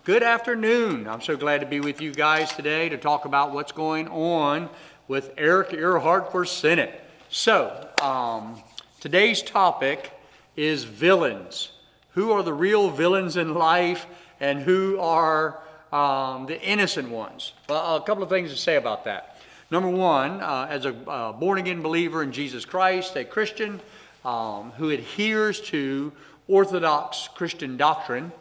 Good afternoon. I'm so glad to be with you guys today to talk about what's going on with EARHART for Senate. So, today's topic is villains. Who are the real villains in life and who are the innocent ones? Well, a couple of things to say about that. Number one, as a born-again believer in Jesus Christ, a Christian who adheres to Orthodox Christian doctrine,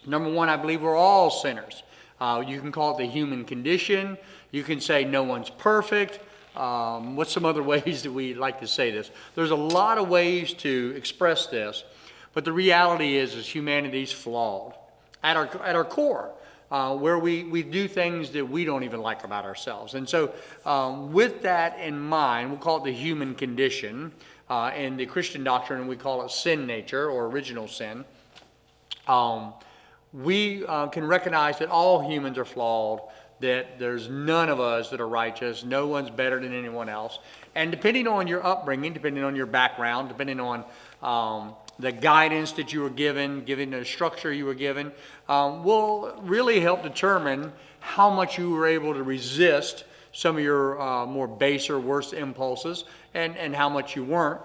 number one, I believe we're all sinners. You can call it the human condition. You can say no one's perfect. What's some other ways that we like to say this? There's a lot of ways to express this, but the reality is humanity's flawed at our core, where we do things that we don't even like about ourselves. And so with that in mind, we'll call it the human condition. In the Christian doctrine, we call it sin nature or original sin. We can recognize that all humans are flawed, that there's none of us that are righteous, no one's better than anyone else. And depending on your upbringing, depending on your background, depending on the guidance that you were given the structure you were given, will really help determine how much you were able to resist some of your more base or worse impulses and how much you weren't.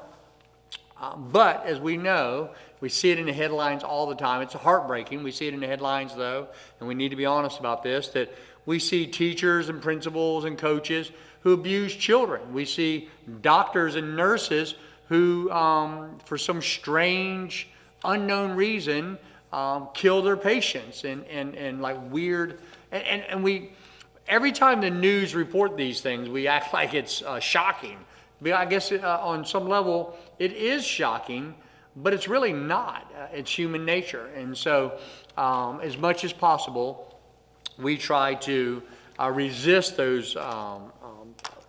But as we know, we see it in the headlines all the time. It's heartbreaking. We see it in the headlines, though, and we need to be honest about this, that we see teachers and principals and coaches who abuse children. We see doctors and nurses who, for some strange, unknown reason, kill their patients and like weird. And we, every time the news report these things, we act like it's shocking. I guess on some level it is shocking, but it's really not. It's human nature. And so as much as possible, we try to resist those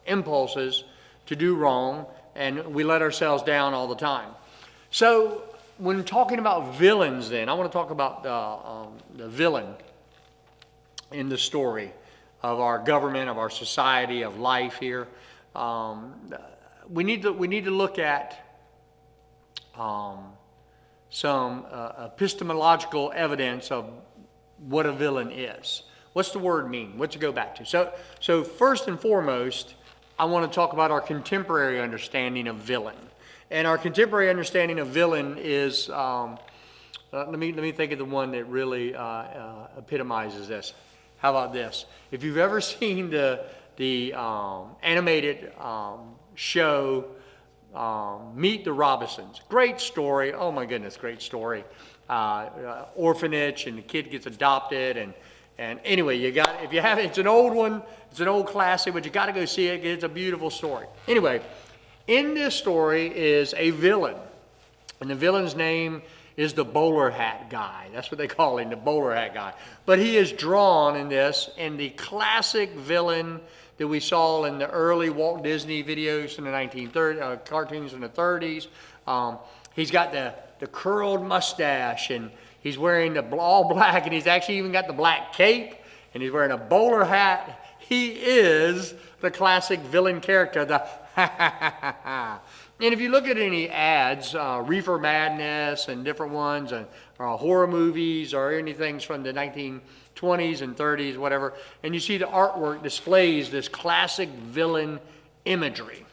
impulses to do wrong, and we let ourselves down all the time. So when talking about villains then, I want to talk about the villain in the story of our government, of our society, of life here. We need to look at some epistemological evidence of what a villain is. What's the word mean? What's it go back to? So first and foremost, I want to talk about our contemporary understanding of villain. And our contemporary understanding of villain is, let me think of the one that really epitomizes this. How about this? If you've ever seen the animated show Meet the Robinsons, great story. Oh my goodness, great story. Orphanage, and the kid gets adopted, and anyway, if you haven't, it's an old one, it's an old classic, but you got to go see it. It's a beautiful story. Anyway, in this story is a villain, and the villain's name is the bowler hat guy. That's what they call him, the bowler hat guy. But he is drawn in this in the classic villain that we saw in the early Walt Disney videos in the 1930s, cartoons in the 30s. He's got the curled mustache, and he's wearing the all black, and he's actually even got the black cape, and he's wearing a bowler hat. He is the classic villain character, the ha ha ha ha ha. And if you look at any ads, Reefer Madness and different ones, and horror movies or anything from the 1920s and 30s, whatever, and you see the artwork displays this classic villain imagery.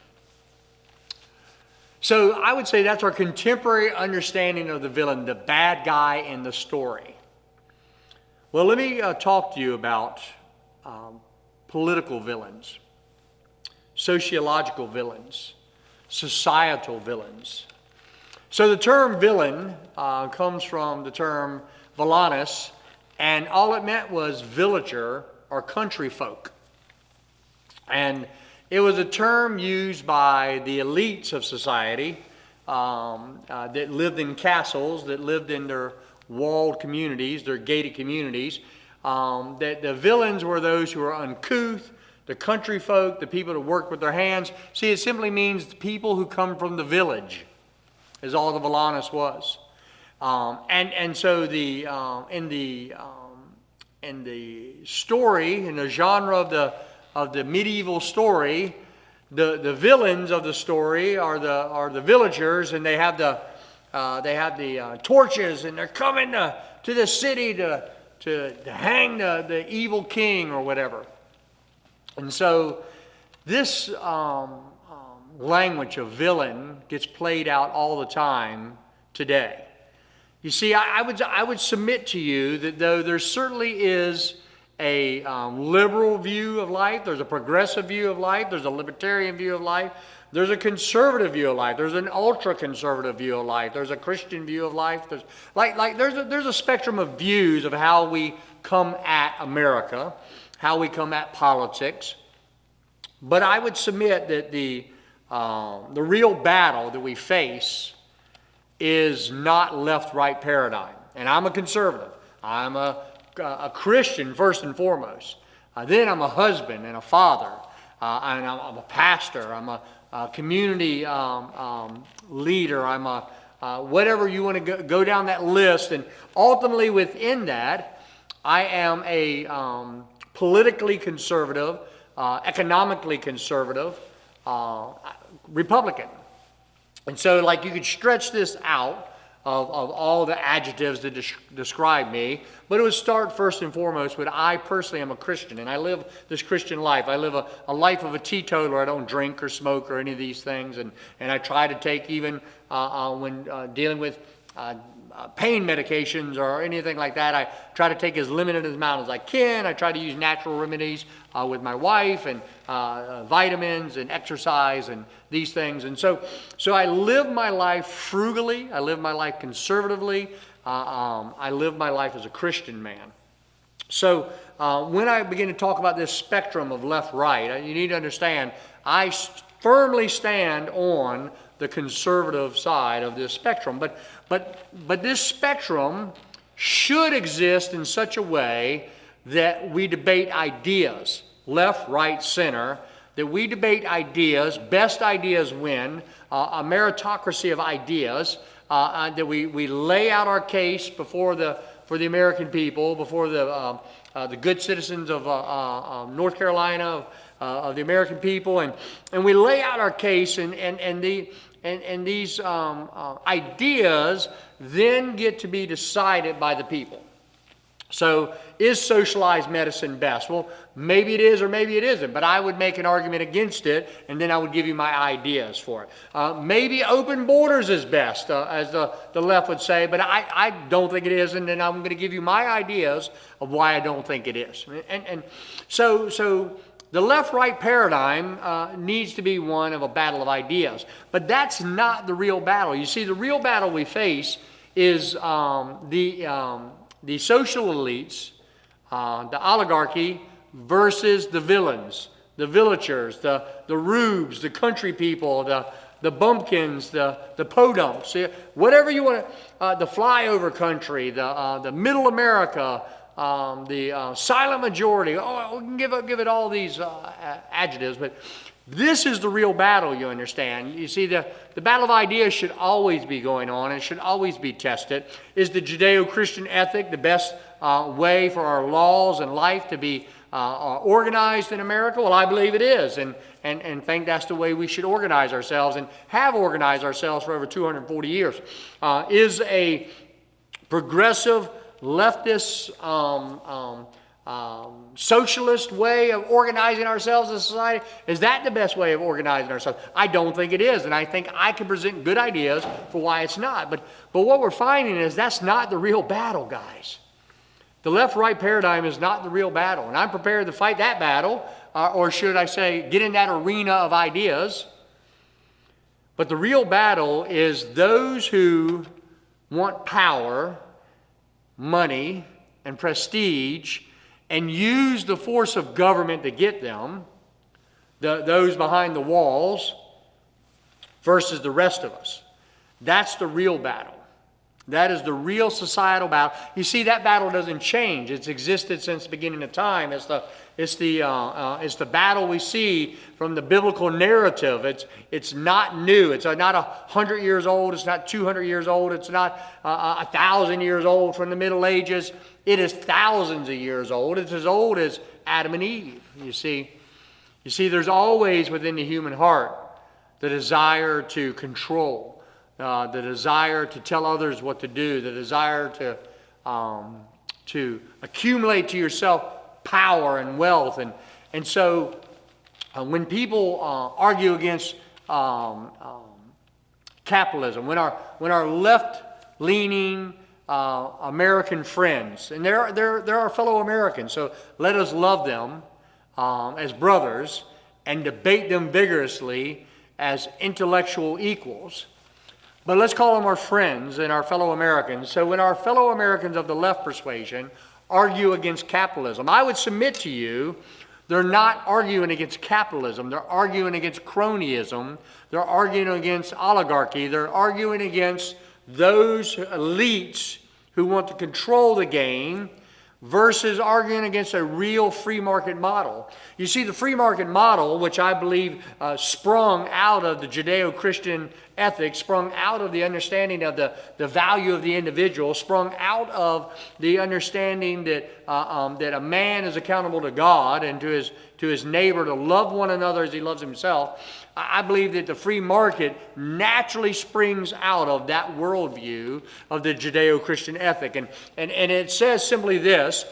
So I would say that's our contemporary understanding of the villain, the bad guy in the story. Well, let me talk to you about political villains, sociological villains, societal villains. So the term villain comes from the term villanus, and all it meant was villager or country folk. And it was a term used by the elites of society that lived in castles, that lived in their walled communities, their gated communities. That the villains were those who were uncouth, the country folk, the people that worked with their hands. See, it simply means the people who come from the village, is all the villanus was. And so in the story, in the genre of the medieval story, the villains of the story are the villagers, and they have the torches, and they're coming to the city to hang the evil king or whatever. And so this language of villain gets played out all the time today. You see, I would submit to you that though there certainly is a liberal view of life, there's a progressive view of life, there's a libertarian view of life, there's a conservative view of life, there's an ultra-conservative view of life, there's a Christian view of life, there's a spectrum of views of how we come at America, how we come at politics. But I would submit that the real battle that we face is not left-right paradigm. And I'm a conservative. I'm a Christian first and foremost. Then I'm a husband and a father. And I'm a pastor. I'm a community leader. I'm a whatever you want to go down that list. And ultimately within that, I am a politically conservative, economically conservative Republican. And so like you could stretch this out of all the adjectives that describe me, but it would start first and foremost with I personally am a Christian, and I live this Christian life. I live a life of a teetotaler. I don't drink or smoke or any of these things, and I try to take even when dealing with pain medications or anything like that, I try to take as limited amount as I can. I try to use natural remedies with my wife and vitamins and exercise and these things. And so I live my life frugally. I live my life conservatively. I live my life as a Christian man. So when I begin to talk about this spectrum of left-right, you need to understand I firmly stand on the conservative side of this spectrum. But this spectrum should exist in such a way that we debate ideas, left, right, center, that we debate ideas, best ideas win, a meritocracy of ideas, that we lay out our case for the American people, before the good citizens of North Carolina, of the American people, and we lay out our case, and these ideas then get to be decided by the people. So is socialized medicine best? Well, maybe it is or maybe it isn't, but I would make an argument against it, and then I would give you my ideas for it. Maybe open borders is best, as the left would say, but I don't think it is, and then I'm going to give you my ideas of why I don't think it is. And so the left-right paradigm needs to be one of a battle of ideas, but that's not the real battle. You see, the real battle we face is the social elites, the oligarchy versus the villains, the villagers, the rubes, the country people, the bumpkins, the podunks, whatever you want to, the flyover country, the middle America, the silent majority. Oh, we can give it all these adjectives, but this is the real battle, you understand. You see, the battle of ideas should always be going on and should always be tested. Is the Judeo-Christian ethic the best way for our laws and life to be organized in America? Well, I believe it is, and think that's the way we should organize ourselves and have organized ourselves for over 240 years. Is a progressive, leftist, socialist way of organizing ourselves as a society, is that the best way of organizing ourselves? I don't think it is, and I think I can present good ideas for why it's not. But what we're finding is that's not the real battle, guys. The left-right paradigm is not the real battle, and I'm prepared to fight that battle, or should I say, get in that arena of ideas. But the real battle is those who want power, money, and prestige, and use the force of government to get them, those behind the walls, versus the rest of us. That's the real battle. That is the real societal battle. You see, that battle doesn't change. It's existed since the beginning of time. It's the battle we see from the biblical narrative. It's not new. It's not 100 years old. It's not 200 years old. It's not 1,000 years old from the Middle Ages. It is thousands of years old. It's as old as Adam and Eve. You see, there's always within the human heart the desire to control, the desire to tell others what to do, the desire to accumulate to yourself power and wealth. And so when people argue against capitalism, when our left-leaning American friends, and they're our fellow Americans, so let us love them as brothers and debate them vigorously as intellectual equals. But let's call them our friends and our fellow Americans. So when our fellow Americans of the left persuasion argue against capitalism, I would submit to you, they're not arguing against capitalism. They're arguing against cronyism. They're arguing against oligarchy. They're arguing against those elites who want to control the game versus arguing against a real free market model. You see, the free market model, which I believe sprung out of the Judeo-Christian ethics, sprung out of the understanding of the value of the individual, sprung out of the understanding that that a man is accountable to God and to his neighbor, to love one another as he loves himself. I believe that the free market naturally springs out of that worldview of the Judeo-Christian ethic. And it says simply this,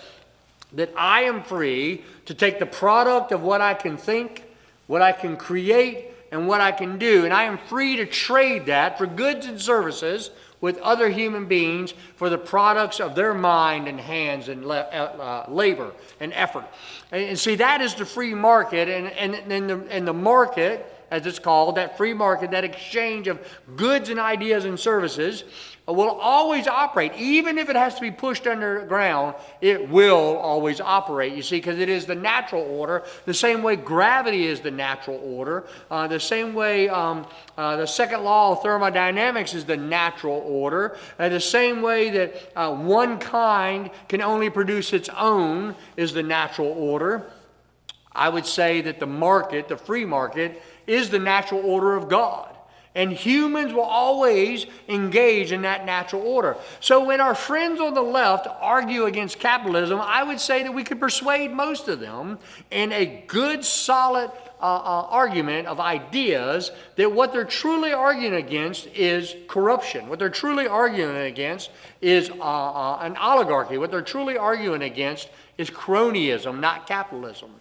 that I am free to take the product of what I can think, what I can create, and what I can do. And I am free to trade that for goods and services with other human beings for the products of their mind and hands and labor and effort. And see, that is the free market. And the market, as it's called, that free market, that exchange of goods and ideas and services will always operate. Even if it has to be pushed underground, it will always operate, you see, because it is the natural order, the same way gravity is the natural order, the same way the second law of thermodynamics is the natural order, the same way that one kind can only produce its own is the natural order. I would say that the market, the free market, is the natural order of God. And humans will always engage in that natural order. So when our friends on the left argue against capitalism, I would say that we could persuade most of them in a good, solid argument of ideas that what they're truly arguing against is corruption. What they're truly arguing against is an oligarchy. What they're truly arguing against is cronyism, not capitalism.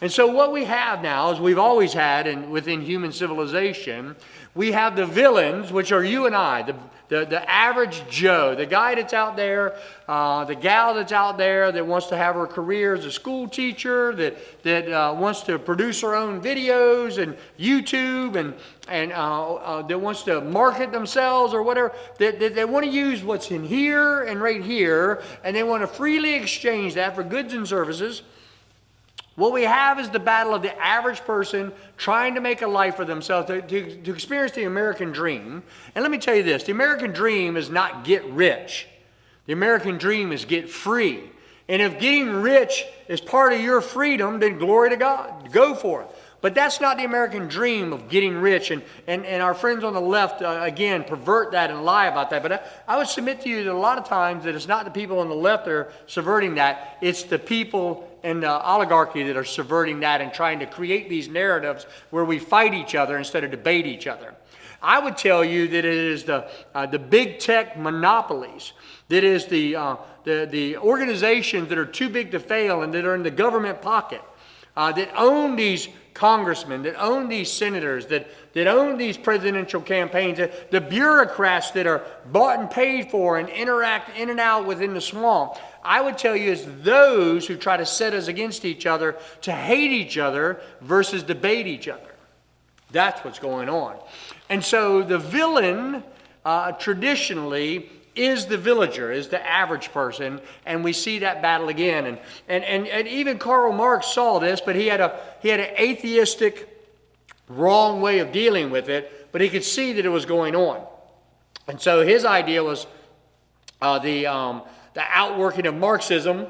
And so what we have now, as we've always had within human civilization, we have the villains, which are you and I, the average Joe, the guy that's out there, the gal that's out there that wants to have her career as a school teacher, that wants to produce her own videos and YouTube and that wants to market themselves or whatever. They want to use what's in here and right here, and they want to freely exchange that for goods and services. What we have is the battle of the average person trying to make a life for themselves, to experience the American dream. And let me tell you this, the American dream is not get rich. The American dream is get free. And if getting rich is part of your freedom, then glory to God, go for it. But that's not the American dream of getting rich. And our friends on the left, again, pervert that and lie about that. But I would submit to you that a lot of times that it's not the people on the left that are subverting that. It's the people in the oligarchy that are subverting that and trying to create these narratives where we fight each other instead of debate each other. I would tell you that it is the big tech monopolies, that is the organizations that are too big to fail and that are in the government pocket, that own these congressmen, that own these senators, that own these presidential campaigns, the bureaucrats that are bought and paid for and interact in and out within the swamp. I would tell you it's those who try to set us against each other, to hate each other versus debate each other. That's what's going on. And so the villain traditionally is the villager, is the average person, and we see that battle again. And even Karl Marx saw this, but he had an atheistic, wrong way of dealing with it, but he could see that it was going on. And so his idea was the outworking of Marxism